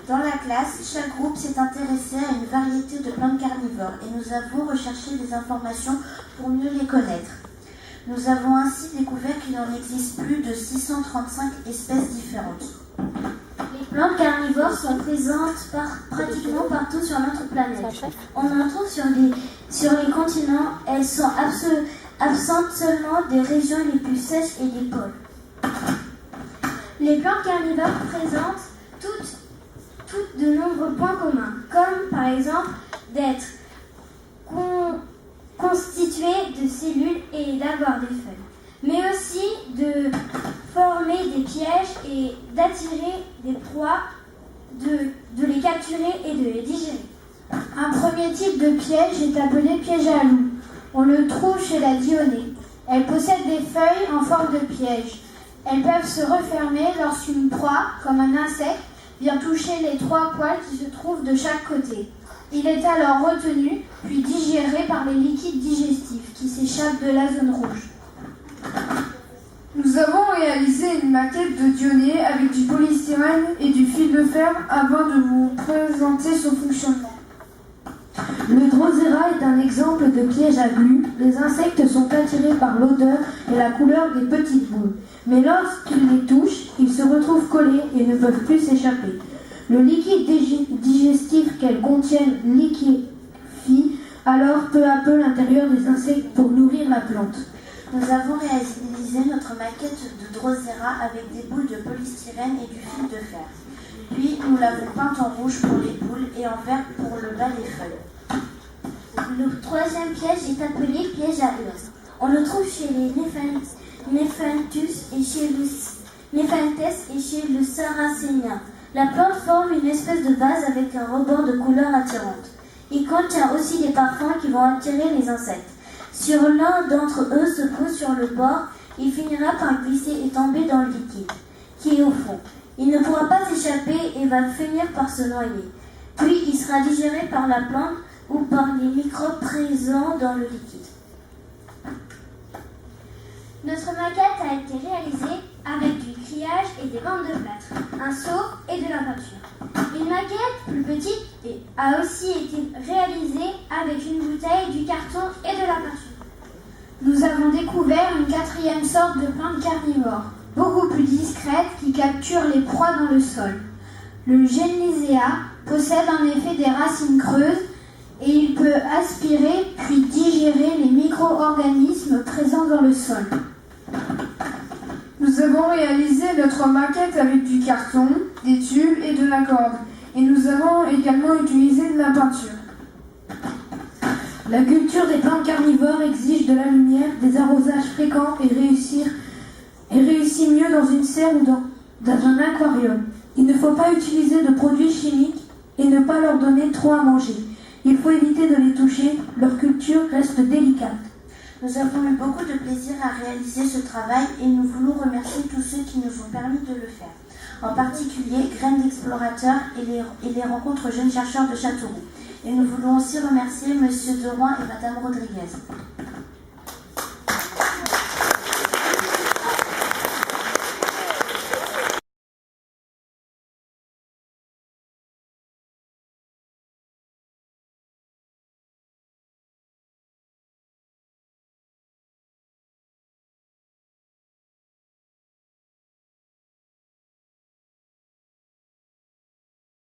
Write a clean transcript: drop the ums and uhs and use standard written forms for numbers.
Dans la classe, chaque groupe s'est intéressé à une variété de plantes carnivores et nous avons recherché des informations pour mieux les connaître. Nous avons ainsi découvert qu'il en existe plus de 635 espèces différentes. Les plantes carnivores sont présentes pratiquement partout sur notre planète. On en trouve sur les continents. Elles sont absentes seulement des régions les plus sèches et des pôles. Les plantes carnivores présentent toutes de nombreux points communs, comme par exemple d'être constituées de cellules et d'avoir des feuilles, mais aussi de former des pièges et d'attirer des proies, de les capturer et de les digérer. Un premier type de piège est appelé piège à loup. On le trouve chez la dionée. Elle possède des feuilles en forme de piège. Elles peuvent se refermer lorsqu'une proie, comme un insecte, vient toucher les 3 poils qui se trouvent de chaque côté. Il est alors retenu, puis digéré par les liquides digestifs qui s'échappent de la zone rouge. Nous avons réalisé une maquette de dionée avec du polystyrène et du fil de fer avant de vous présenter son fonctionnement. Le Drosera est un exemple de piège à glu. Les insectes sont attirés par l'odeur et la couleur des petites boules. Mais lorsqu'ils les touchent, ils se retrouvent collés et ne peuvent plus s'échapper. Le liquide digestif qu'elles contiennent liquéfie alors peu à peu l'intérieur des insectes pour nourrir la plante. Nous avons réalisé notre maquette de Drosera avec des boules de polystyrène et du fil de fer. Puis nous l'avons peinte en rouge pour les boules et en vert pour le bas des feuilles. Le 3e piège est appelé piège à urs. On le trouve chez les Nephantus et chez le Sarracenia. La plante forme une espèce de vase avec un rebord de couleur attirante. Il contient aussi des parfums qui vont attirer les insectes. Sur l'un d'entre eux se pose sur le bord, il finira par glisser et tomber dans le liquide, qui est au fond. Il ne pourra pas s'échapper et va finir par se noyer. Puis il sera digéré par la plante ou par les microbes présents dans le liquide. Notre maquette a été réalisée avec du grillage et des bandes de plâtre, un seau et de la peinture. Une maquette plus petite a aussi été réalisée avec une bouteille, du carton et de la peinture. Nous avons découvert une 4e sorte de plante carnivore, beaucoup plus discrète, qui capture les proies dans le sol. Le Genesea possède en effet des racines creuses et il peut aspirer puis digérer les micro-organismes présents dans le sol. Nous avons réalisé notre maquette avec du carton, des tubes et de la corde. Et nous avons également utilisé de la peinture. La culture des plantes carnivores exige de la lumière, des arrosages fréquents et réussit mieux dans une serre ou dans un aquarium. Il ne faut pas utiliser de produits chimiques et ne pas leur donner trop à manger. Il faut éviter de les toucher, leur culture reste délicate. Nous avons eu beaucoup de plaisir à réaliser ce travail et nous voulons remercier tous ceux qui nous ont permis de le faire. En particulier, Graines d'Explorateurs et les rencontres jeunes chercheurs de Châteauroux. Et nous voulons aussi remercier M. Deroy et Mme Rodriguez.